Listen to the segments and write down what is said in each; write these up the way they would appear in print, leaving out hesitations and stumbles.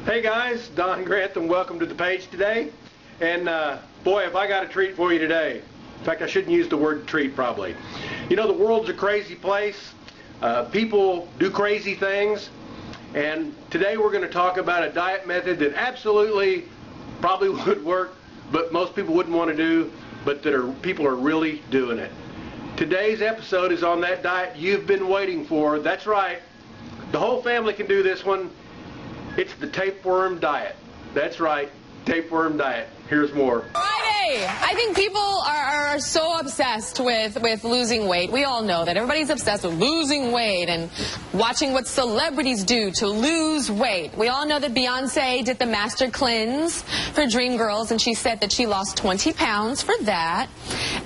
Hey guys, Don Grantham, welcome to the page today. And boy, have I got a treat for you today. In fact, I shouldn't use the word treat probably. You know, the world's a crazy place. People do crazy things. And today we're going to talk about a diet method that absolutely probably would work, but most people wouldn't want to do, but people are really doing it. Today's episode is on that diet you've been waiting for. That's right. The whole family can do this one. It's the tapeworm diet. That's right, tapeworm diet. Here's more. Friday! I think people are so obsessed with losing weight. We all know that. Everybody's obsessed with losing weight and watching what celebrities do to lose weight. We all know that Beyonce did the Master Cleanse for Dreamgirls, and she said that she lost 20 pounds for that.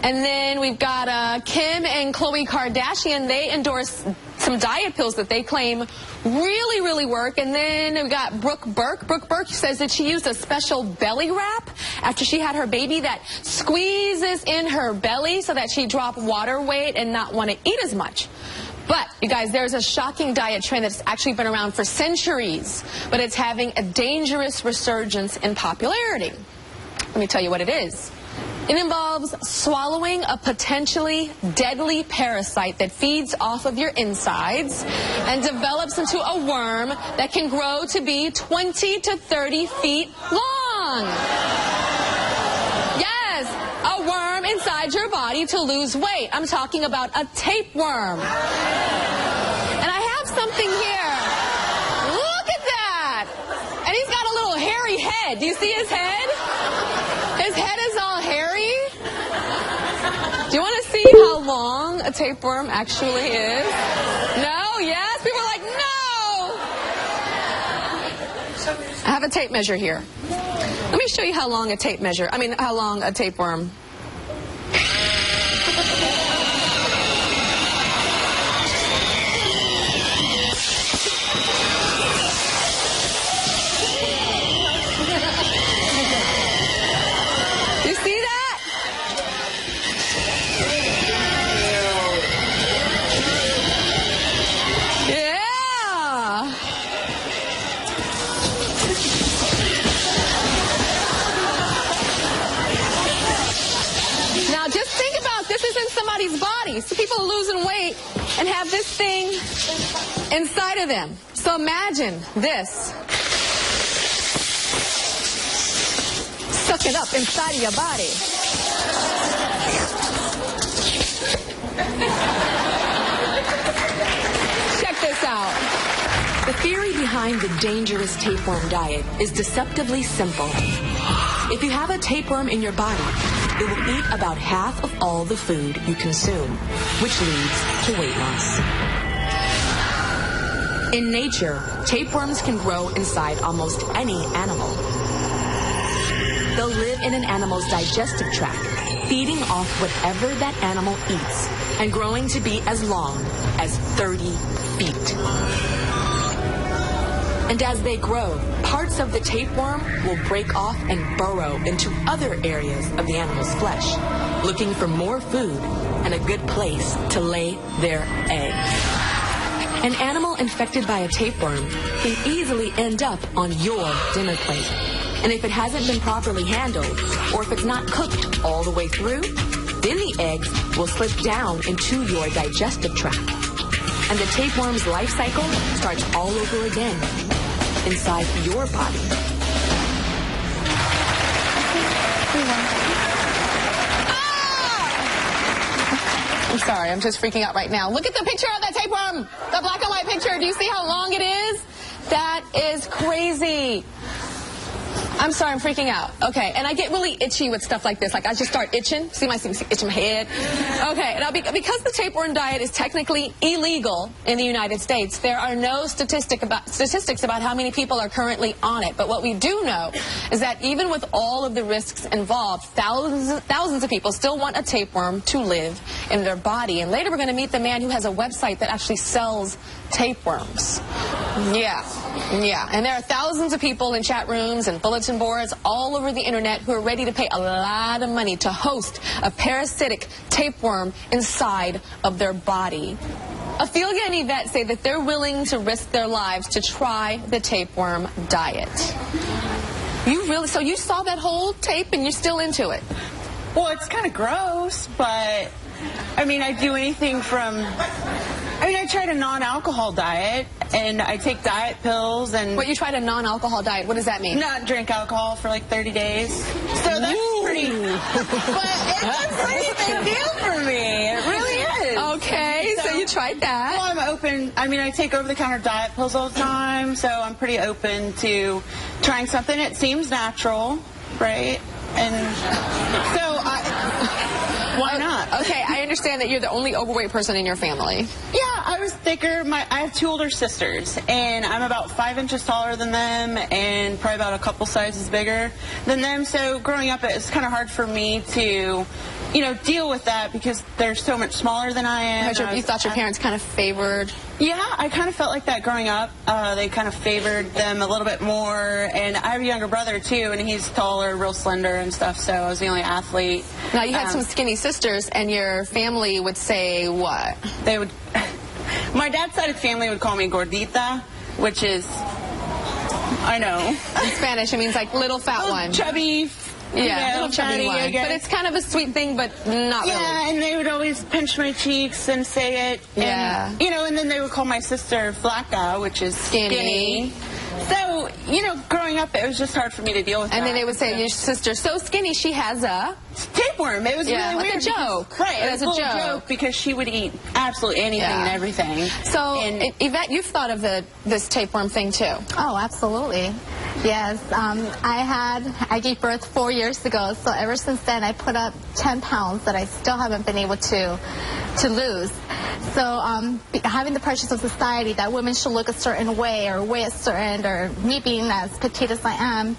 And then we've got Kim and Khloe Kardashian. They endorse some diet pills that they claim really work. And then we got Brooke Burke. Brooke Burke says that she used a special belly wrap after she had her baby that squeezes in her belly so that she dropped water weight and not want to eat as much. But, you guys, there's a shocking diet trend that's actually been around for centuries, but it's having a dangerous resurgence in popularity. Let me tell you what it is. It involves swallowing a potentially deadly parasite that feeds off of your insides and develops into a worm that can grow to be 20 to 30 feet long. Yes, a worm inside your body to lose weight. I'm talking about a tapeworm. And I have something here. Look at that. And he's got a little hairy head. Do you see his head? His head is all hairy. Do you want to see how long a tapeworm actually is? No? Yes? People are like, no! I have a tape measure here. Let me show you how long a tapeworm. You see that? Yeah. Now just think about this is in somebody's body. So people are losing weight and have this thing inside of them. So imagine this. Suck it up inside of your body. Check this out. The theory behind the dangerous tapeworm diet is deceptively simple. If you have a tapeworm in your body, it will eat about half of all the food you consume, which leads to weight loss. In nature, tapeworms can grow inside almost any animal. They'll live in an animal's digestive tract, feeding off whatever that animal eats, and growing to be as long as 30 feet. And as they grow, parts of the tapeworm will break off and burrow into other areas of the animal's flesh, looking for more food and a good place to lay their eggs. An animal infected by a tapeworm can easily end up on your dinner plate. And if it hasn't been properly handled, or if it's not cooked all the way through, then the eggs will slip down into your digestive tract. And the tapeworm's life cycle starts all over again inside your body. I'm sorry, I'm just freaking out right now. Look at the picture of that tapeworm. The black and white picture. Do you see how long it is? That is crazy. I'm sorry, I'm freaking out. Okay, and I get really itchy with stuff like this. Like, I just start itching. See my itch in my head? Okay, now because the tapeworm diet is technically illegal in the United States, there are no statistics about how many people are currently on it. But what we do know is that even with all of the risks involved, thousands of people still want a tapeworm to live in their body. And later we're going to meet the man who has a website that actually sells tapeworms. Yeah. And there are thousands of people in chat rooms and bulletin boards all over the internet who are ready to pay a lot of money to host a parasitic tapeworm inside of their body. Ophelia and Yvette say that they're willing to risk their lives to try the tapeworm diet. So you saw that whole tape and you're still into it? Well, it's kind of gross, but I mean, I do anything from, I tried a non-alcohol diet, and I take diet pills, and... What, you tried a non-alcohol diet? What does that mean? Not drink alcohol for like 30 days. So that's pretty... But it's a pretty big deal for me. It really is. Okay, so you tried that. Well, I'm open. I take over-the-counter diet pills all the time, so I'm pretty open to trying something. It seems natural, right? And so why not? Okay, I understand that you're the only overweight person in your family. Yeah, I was thicker. I have two older sisters, and I'm about 5 inches taller than them and probably about a couple sizes bigger than them. So growing up, it's kind of hard for me to, deal with that because they're so much smaller than I am. You thought your parents kind of favored... Yeah, I kind of felt like that growing up. They kind of favored them a little bit more. And I have a younger brother, too, and he's taller, real slender and stuff, so I was the only athlete. Now, you had some skinny sisters, and your family would say what? They would... My dad's side of the family would call me gordita, which is... I know. In Spanish, it means like little fat one. Chubby... Yeah, little chubby one. But it's kind of a sweet thing, but not really. Yeah, and they would always pinch my cheeks and say it. Yeah. And, and then they would call my sister flaca, which is skinny. So, growing up, it was just hard for me to deal with And then they would say, your sister's so skinny, she has a... tapeworm. It was really like weird. A joke. Right, it was a joke because she would eat absolutely anything and everything. So, Yvette, you've thought of this tapeworm thing, too. Oh, absolutely. Yes, I gave birth 4 years ago, so ever since then I put up 10 pounds that I still haven't been able to lose. So having the pressures of society that women should look a certain way or weigh a certain, or me being as petite as I am,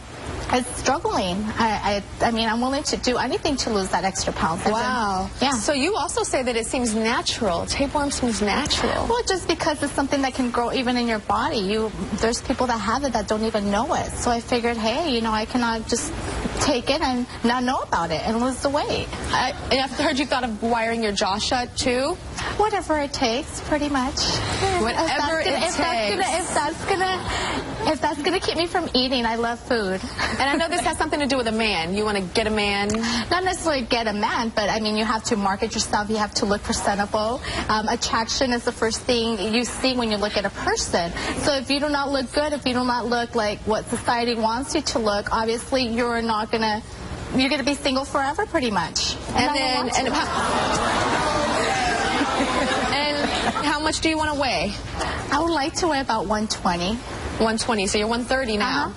is struggling. I'm willing to do anything to lose that extra pound. Wow. Yeah. So you also say that it seems natural. Tapeworm seems natural. Well, just because it's something that can grow even in your body. There's people that have it that don't even know it. So I figured, hey, I cannot just take it and not know about it and lose the weight. And I've heard you thought of wiring your jaw shut, too? Whatever it takes, pretty much. Whatever it takes. If that's gonna keep me from eating, I love food. And I know this has something to do with a man. You want to get a man? Not necessarily get a man, but you have to market yourself. You have to look presentable. Attraction is the first thing you see when you look at a person. So if you do not look good, if you do not look like what society wants you to look, obviously you're gonna be single forever, pretty much. And how much do you want to weigh? I would like to weigh about 120. 120, so you're 130 now.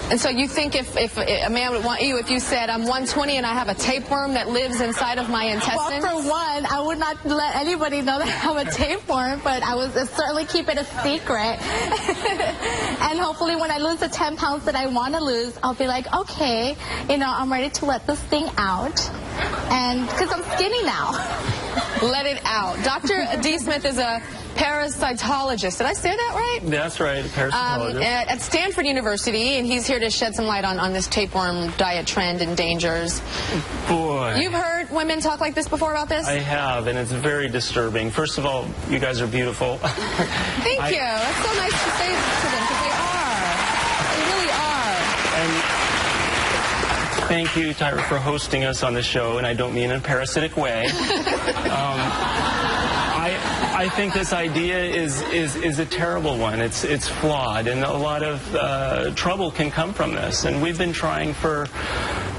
And so you think if a man would want you, if you said, I'm 120 and I have a tapeworm that lives inside of my intestines? Well, for one, I would not let anybody know that I have a tapeworm, but I would certainly keep it a secret. And hopefully when I lose the 10 pounds that I want to lose, I'll be like, okay, I'm ready to let this thing out. And because I'm skinny now. Let it out. Dr. D. Smith is a parasitologist. Did I say that right? That's right, a parasitologist. At Stanford University, and he's here to shed some light on this tapeworm diet trend and dangers. Boy. You've heard women talk like this before about this? I have, and it's very disturbing. First of all, you guys are beautiful. Thank you. That's so nice to say to them, because they are. They really are. And thank you, Tyra, for hosting us on the show, and I don't mean in a parasitic way. I think this idea is a terrible one. It's flawed, and a lot of trouble can come from this. And we've been trying for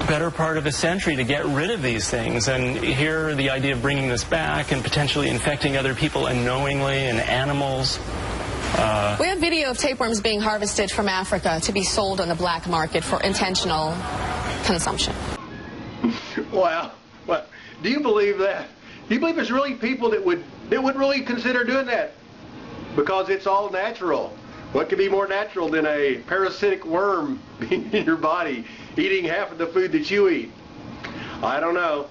the better part of a century to get rid of these things. And here, the idea of bringing this back and potentially infecting other people unknowingly and animals. We have video of tapeworms being harvested from Africa to be sold on the black market for intentional consumption. Wow. What? Do you believe that? Do you believe there's really people that would really consider doing that? Because it's all natural. What could be more natural than a parasitic worm being in your body, eating half of the food that you eat? I don't know.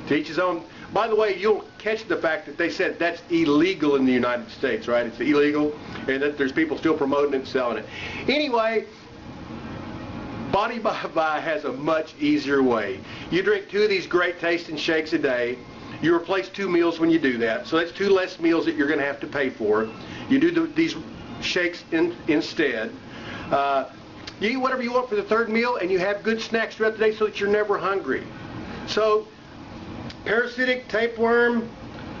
To each his own. By the way, you'll catch the fact that they said that's illegal in the United States, right? It's illegal, and that there's people still promoting it and selling it. Anyway, Body by has a much easier way. You drink 2 of these great tasting shakes a day, You replace 2 meals when you do that. So that's 2 less meals that you're going to have to pay for. You do these shakes instead. You eat whatever you want for the 3rd meal, and you have good snacks throughout the day so that you're never hungry. So, parasitic tapeworm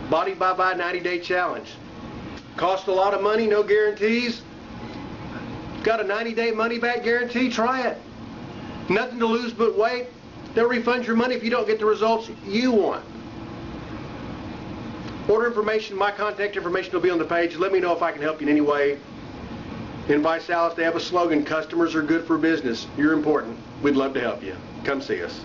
body bye-bye 90-day challenge. Cost a lot of money, no guarantees. Got a 90-day money-back guarantee? Try it. Nothing to lose but weight. They'll refund your money if you don't get the results you want. Order information, my contact information will be on the page. Let me know if I can help you in any way. In ViSalus, they have a slogan, customers are good for business. You're important. We'd love to help you. Come see us.